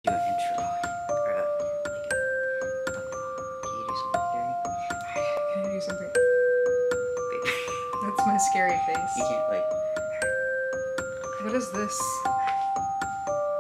Do an intro. Or, can you do something scary? Can I do something? Baby. That's my scary face. You can't, like... What is this?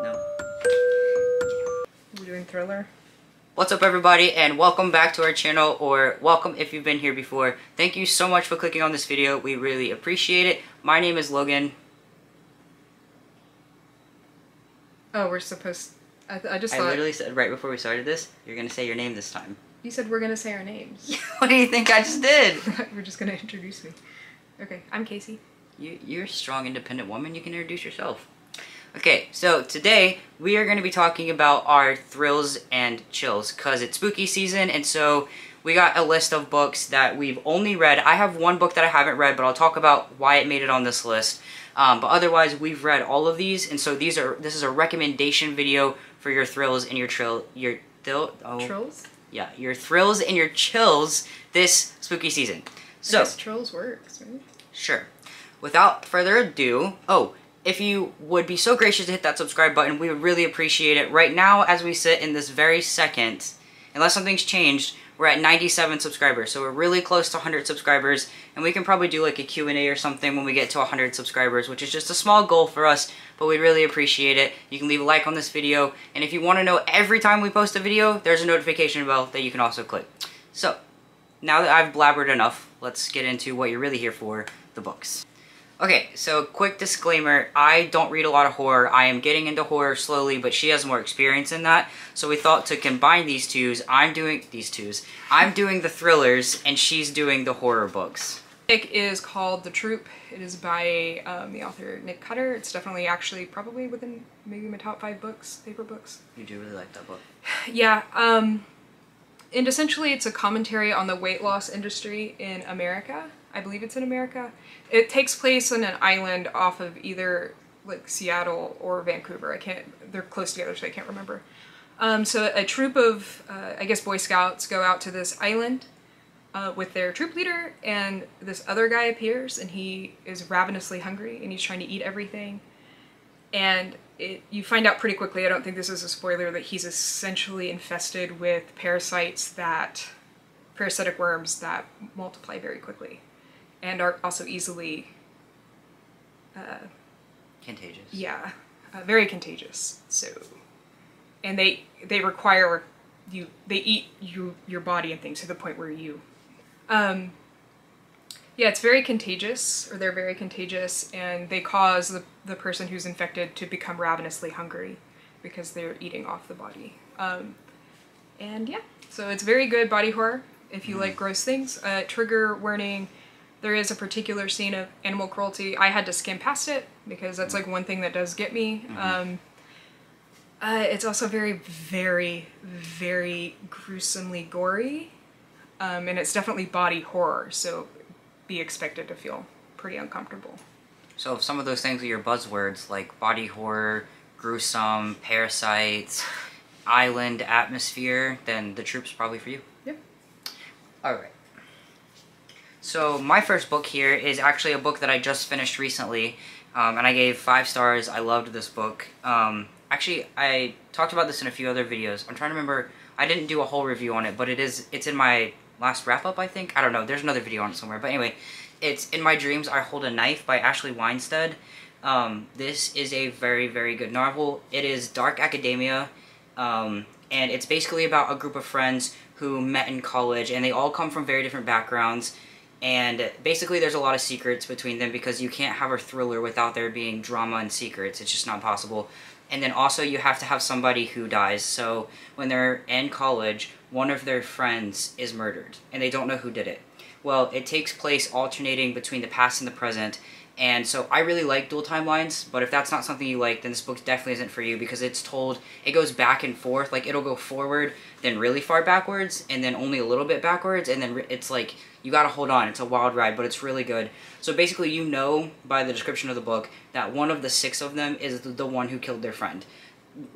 No. We're doing thriller? What's up, everybody, and welcome back to our channel, or welcome if you've been here before. Thank you so much for clicking on this video. We really appreciate it. My name is Logan. Oh, we're supposed... I just I thought... literally said right before we started this, you're gonna say your name this time. You said we're gonna say our names. What do you think I just did? We're just gonna introduce me. Okay, I'm Casey. You're a strong, independent woman. You can introduce yourself. Okay, so today we are going to be talking about our thrills and chills because it's spooky season, and so we got a list of books that we've only read. I have one book that I haven't read, but I'll talk about why it made it on this list. But otherwise, we've read all of these, and so this is a recommendation video for your thrills and your trills. Yeah, your thrills and your chills this spooky season. So, I guess trills works, right? Sure. Without further ado, if you would be so gracious to hit that subscribe button, we would really appreciate it. Right now, as we sit in this very second, unless something's changed, we're at 97 subscribers. So we're really close to 100 subscribers, and we can probably do like a Q&A or something when we get to 100 subscribers, which is just a small goal for us, but we'd really appreciate it. You can leave a like on this video, and if you want to know every time we post a video, there's a notification bell that you can also click. So, now that I've blabbered enough, let's get into what you're really here for, the books. Okay, so quick disclaimer, I don't read a lot of horror. I am getting into horror slowly, but she has more experience in that. So we thought to combine these twos, I'm doing the thrillers, and she's doing the horror books. It is called The Troop. It is by the author Nick Cutter. It's definitely actually probably within maybe my top 5 books, paper books. You do really like that book. Yeah, and essentially it's a commentary on the weight loss industry in America. I believe it's in America. It takes place on an island off of either like Seattle or Vancouver. They're close together, so I can't remember. So a troop of, I guess, Boy Scouts go out to this island with their troop leader, and this other guy appears, and he is ravenously hungry, and he's trying to eat everything. And you find out pretty quickly, I don't think this is a spoiler, that he's essentially infested with parasitic worms that multiply very quickly and are also easily contagious. Yeah, very contagious. So, and they require you. They eat your body and things to the point where you. Yeah, it's very contagious, or they're very contagious, and they cause the person who's infected to become ravenously hungry because they're eating off the body. And yeah, so it's very good body horror if you like gross things. Trigger warning. There is a particular scene of animal cruelty. I had to skim past it because that's like one thing that does get me. It's also very, very, very gruesomely gory. And it's definitely body horror, so be expected to feel pretty uncomfortable. So if some of those things are your buzzwords, like body horror, gruesome, parasites, island atmosphere, then The Troop's probably for you. Yep. Alright. So my first book here is actually a book that I just finished recently, and I gave 5 stars. I loved this book. Actually, I talked about this in a few other videos. I'm trying to remember. I didn't do a whole review on it, but it's in my last wrap-up, I think. I don't know. There's another video on it somewhere. But anyway, it's In My Dreams, I Hold a Knife by Ashley Weinstead. This is a very, very good novel. It is dark academia, and it's basically about a group of friends who met in college, and they all come from very different backgrounds. And basically there's a lot of secrets between them because you can't have a thriller without there being drama and secrets. It's just not possible. And then also you have to have somebody who dies. So when they're in college, one of their friends is murdered and they don't know who did it. Well, it takes place alternating between the past and the present. And so I really like dual timelines, but if that's not something you like, then this book definitely isn't for you because it goes back and forth. Like, it'll go forward, then really far backwards, and then only a little bit backwards, and then it's like, you gotta hold on. It's a wild ride, but it's really good. So basically, you know by the description of the book that one of the 6 of them is the one who killed their friend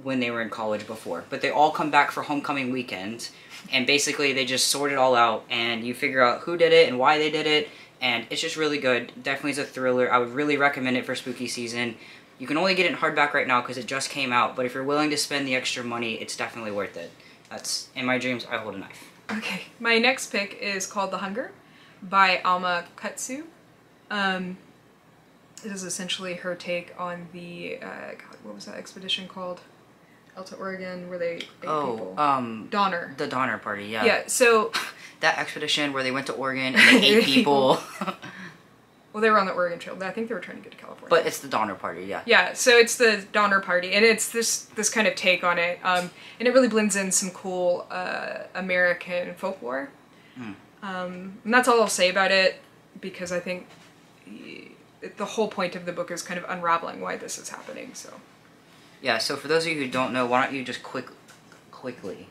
when they were in college before. But they all come back for homecoming weekend, and basically they just sort it all out, and you figure out who did it and why they did it. And it's just really good. Definitely is a thriller. I would really recommend it for spooky season. You can only get it in hardback right now because it just came out, but if you're willing to spend the extra money, it's definitely worth it. That's In My Dreams, I Hold a Knife. Okay, my next pick is called The Hunger by Alma Kutsu. It is essentially her take on the, God, what was that expedition called? Out to Oregon, where they ate people. Donner. The Donner Party, yeah. Yeah, so... that expedition where they went to Oregon and they ate people. Well, they were on the Oregon Trail. I think they were trying to get to California. But it's the Donner Party, yeah. Yeah, so it's the Donner Party, and it's this kind of take on it, and it really blends in some cool American folklore. And that's all I'll say about it, because I think the whole point of the book is kind of unraveling why this is happening, so... Yeah, so for those of you who don't know, why don't you just quickly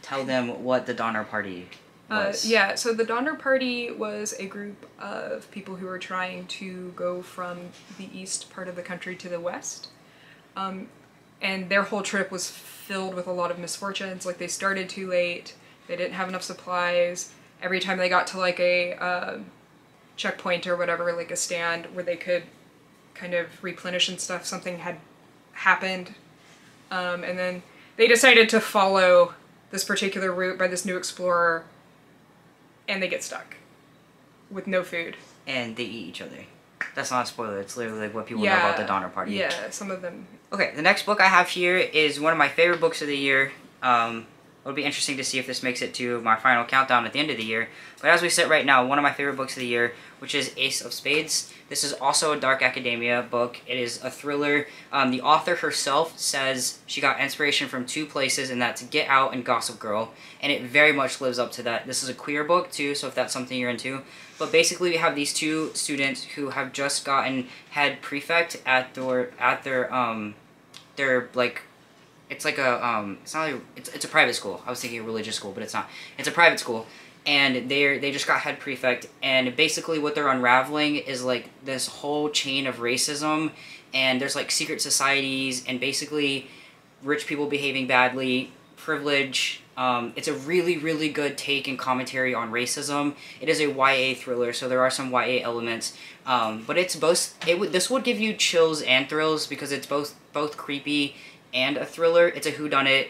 tell them what the Donner Party was? Yeah, so the Donner Party was a group of people who were trying to go from the east part of the country to the west. And their whole trip was filled with a lot of misfortunes. Like, they started too late, they didn't have enough supplies. Every time they got to like a checkpoint or whatever, like a stand where they could kind of replenish and stuff, something had happened. And then they decided to follow this particular route by this new explorer, and they get stuck with no food. And they eat each other. That's not a spoiler, it's literally like what people know about the Donner Party. Yeah, some of them. Okay, the next book I have here is one of my favorite books of the year. It'll be interesting to see if this makes it to my final countdown at the end of the year. But as we sit right now, one of my favorite books of the year, which is Ace of Spades. This is also a dark academia book. It is a thriller. The author herself says she got inspiration from two places, and that's Get Out and Gossip Girl. And it very much lives up to that. This is a queer book too, so if that's something you're into. But basically we have these two students who have just gotten head prefect at their like, it's like a, it's not like, it's a private school. I was thinking a religious school, but it's not. It's a private school. And they just got head prefect, and basically what they're unraveling is like this whole chain of racism, and there's like secret societies, and basically rich people behaving badly, privilege. It's a really, really good take and commentary on racism. It is a YA thriller, so there are some YA elements, but it's both. This would give you chills and thrills because it's both creepy and a thriller. It's a whodunit.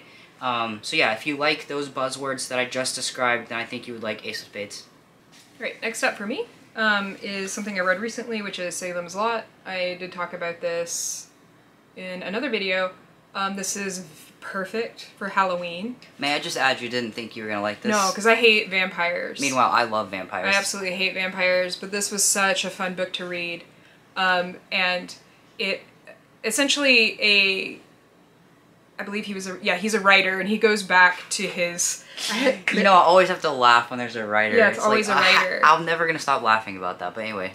So yeah, if you like those buzzwords that I just described, then I think you would like Ace of Spades. Right, next up for me is something I read recently, which is Salem's Lot. I did talk about this in another video. This is perfect for Halloween. May I just add, you didn't think you were going to like this? No, because I hate vampires. Meanwhile, I love vampires. I absolutely hate vampires, but this was such a fun book to read. And it essentially I believe he's a writer, and he goes back to his... You know, I always have to laugh when there's a writer. Yeah, it's always like, a writer. I'm never going to stop laughing about that, but anyway.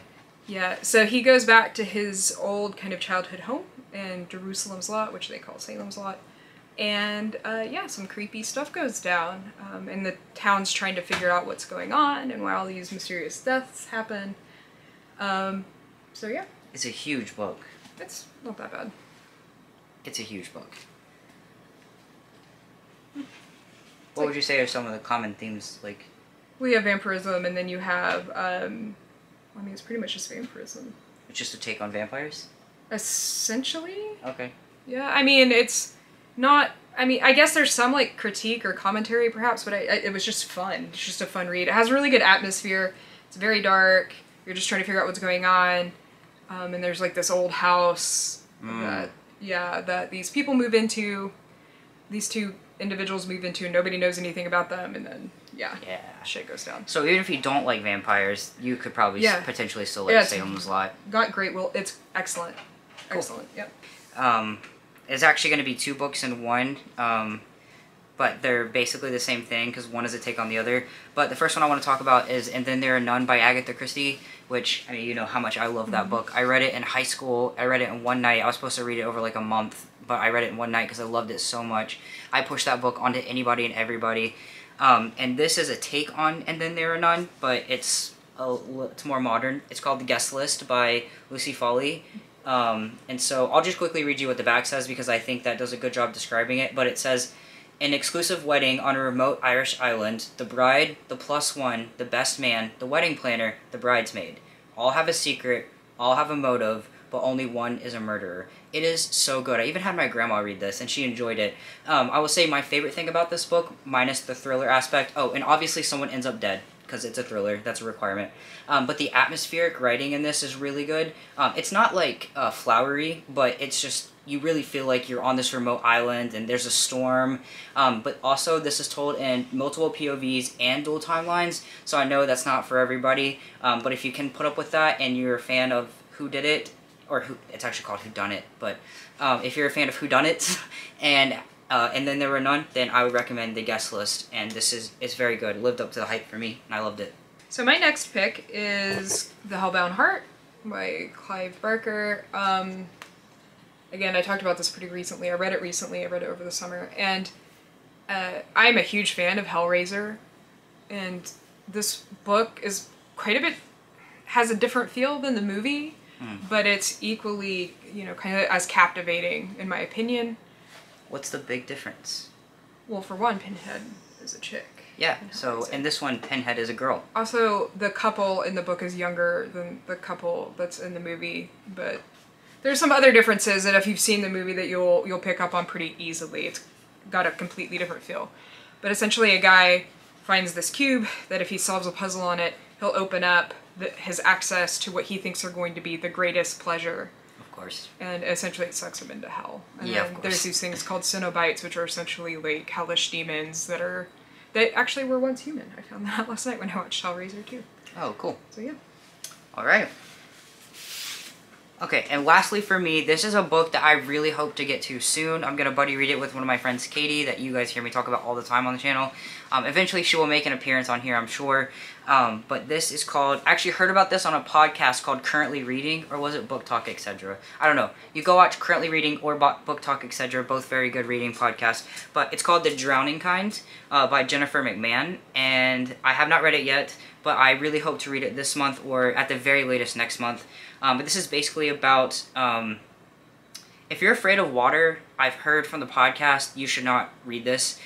Yeah, so he goes back to his old kind of childhood home in Jerusalem's Lot, which they call Salem's Lot. And, yeah, some creepy stuff goes down. And the town's trying to figure out what's going on and why all these mysterious deaths happen. So, yeah. It's a huge book. It's not that bad. It's a huge book. What would you say are some of the common themes, like? Well, you have vampirism, and then you have, I mean, it's pretty much just vampirism. It's just a take on vampires? Essentially. Okay. Yeah, I mean, it's not, I mean, I guess there's some, like, critique or commentary, perhaps, but it was just fun. It's just a fun read. It has a really good atmosphere. It's very dark. You're just trying to figure out what's going on. And there's, like, this old house that these people move into. These two individuals move into, and nobody knows anything about them, and then shit goes down. So even if you don't like vampires, you could probably potentially still like Salem's Lot. Got great will. It's excellent. Cool. Excellent. Yep. It's actually going to be 2 books in one, but they're basically the same thing because one is a take on the other. But the first one I want to talk about is And Then There Are None by Agatha Christie, which, I mean, you know how much I love that book. I read it in high school. I read it in one night. I was supposed to read it over like a month, but I read it in one night because I loved it so much. I pushed that book onto anybody and everybody. And this is a take on And Then There Are None, but it's more modern. It's called The Guest List by Lucy Foley. And so I'll just quickly read you what the back says because I think that does a good job describing it. But it says, an exclusive wedding on a remote Irish island, the bride, the +1, the best man, the wedding planner, the bridesmaid. All have a secret, all have a motive, but only one is a murderer. It is so good. I even had my grandma read this, and she enjoyed it. I will say my favorite thing about this book, minus the thriller aspect, oh, and obviously someone ends up dead, because it's a thriller, that's a requirement. But the atmospheric writing in this is really good. It's not, like, flowery, but it's just, you really feel like you're on this remote island, and there's a storm. But also, this is told in multiple POVs and dual timelines, so I know that's not for everybody. But if you can put up with that, and you're a fan of Who Did It, or it's actually called Who Done It, but if you're a fan of Who Done It, and Then There Were None, then I would recommend The Guest List, and it's very good. It lived up to the hype for me, and I loved it. So my next pick is The Hellbound Heart by Clive Barker. Again, I talked about this pretty recently. I read it recently. I read it over the summer, and I'm a huge fan of Hellraiser, and this book is quite a bit, has a different feel than the movie. But it's equally, you know, kind of as captivating, in my opinion. What's the big difference? Well, for one, Pinhead is a chick. Yeah, so in this one, Pinhead is a girl. Also, the couple in the book is younger than the couple that's in the movie, but there's some other differences that if you've seen the movie that you'll pick up on pretty easily. It's got a completely different feel. But essentially, a guy finds this cube that if he solves a puzzle on it, he'll open up his access to what he thinks are going to be the greatest pleasure. Of course. And essentially it sucks him into hell. And yeah, then of course. There's these things called Cenobites, which are essentially like hellish demons that actually were once human. I found that out last night when I watched Hellraiser 2. Oh, cool. So yeah. Alright. Okay, and lastly for me, this is a book that I really hope to get to soon. I'm going to buddy read it with one of my friends, Katie, that you guys hear me talk about all the time on the channel. Eventually she will make an appearance on here, I'm sure. But this is called, I actually heard about this on a podcast called Currently Reading, or was it Book Talk, etc.? I don't know. You go watch Currently Reading or Book Talk, etc., both very good reading podcasts. But it's called The Drowning Kind by Jennifer McMahon, and I have not read it yet, but I really hope to read it this month or at the very latest next month. But this is basically about, if you're afraid of water, I've heard from the podcast, you should not read this.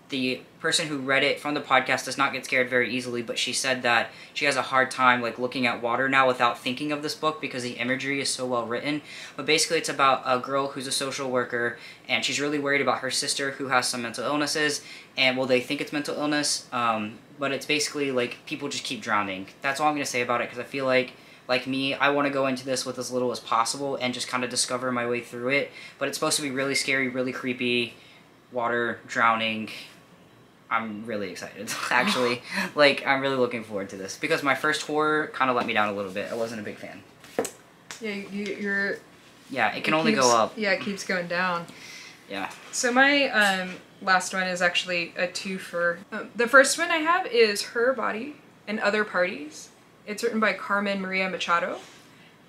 The person who read it from the podcast does not get scared very easily, but she said that she has a hard time like looking at water now without thinking of this book because the imagery is so well written. But basically it's about a girl who's a social worker, and she's really worried about her sister who has some mental illnesses, and well, they think it's mental illness, but it's basically like people just keep drowning. That's all I'm going to say about it, because I feel like me, I want to go into this with as little as possible and just kind of discover my way through it. But it's supposed to be really scary, really creepy, water, drowning. I'm really excited, actually. Like, I'm really looking forward to this. Because my first horror kind of let me down a little bit. I wasn't a big fan. Yeah, you're... Yeah, it can only go up. Yeah, it keeps going down. Yeah. So my last one is actually a twofer. The first one I have is Her Body and Other Parties. It's written by Carmen Maria Machado.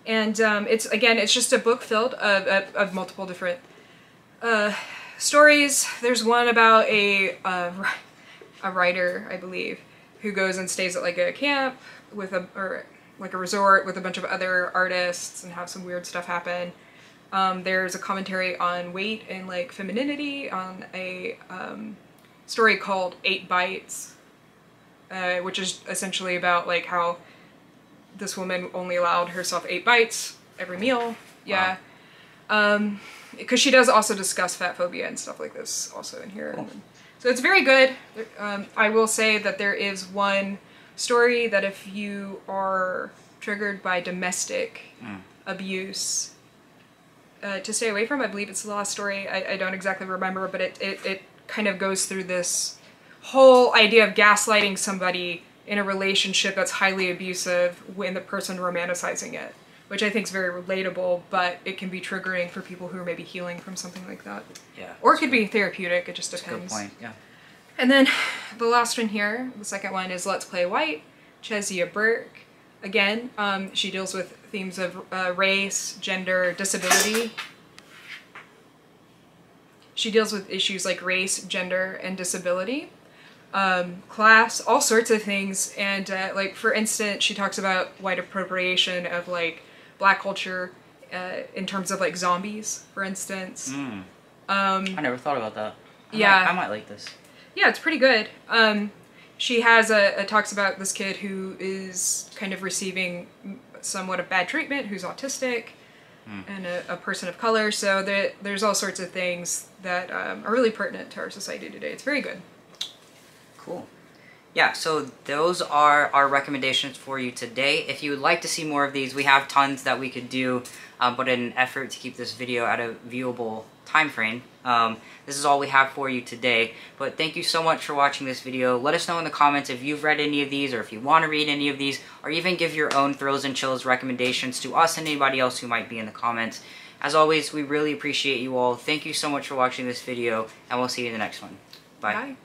And it's just a book filled of multiple different stories. There's one about a writer, I believe, who goes and stays at like a camp or like a resort with a bunch of other artists and have some weird stuff happen. There's a commentary on weight and like femininity on a story called 8 Bites, which is essentially about like how this woman only allowed herself 8 bites every meal. Yeah. Wow. Because she does also discuss fat phobia and stuff like this also in here. Cool. So it's very good. I will say that there is one story that if you are triggered by domestic abuse, to stay away from. I believe it's the last story. I don't exactly remember, but it kind of goes through this whole idea of gaslighting somebody in a relationship that's highly abusive when the person romanticizing it, which I think is very relatable, but it can be triggering for people who are maybe healing from something like that. Yeah. Or it could be therapeutic, it just depends. That's a good point, yeah. And then the last one here, the second one, is Let's Play White, Kezia Burke. Again, she deals with themes of race, gender, disability. She deals with issues like race, gender, and disability. Class, all sorts of things, and like for instance, she talks about white appropriation of like Black culture in terms of like zombies, for instance. I never thought about that. I might like this. Yeah, it's pretty good. She has talks about this kid who is kind of receiving somewhat of bad treatment, who's autistic. and a person of color. So there's all sorts of things that are really pertinent to our society today. It's very good. Cool. Yeah, so those are our recommendations for you today. If you would like to see more of these, we have tons that we could do, but in an effort to keep this video at a viewable time frame, this is all we have for you today. But thank you so much for watching this video. Let us know in the comments if you've read any of these, or if you want to read any of these, or even give your own thrills and chills recommendations to us and anybody else who might be in the comments. As always, we really appreciate you all. Thank you so much for watching this video, and we'll see you in the next one. Bye. Bye.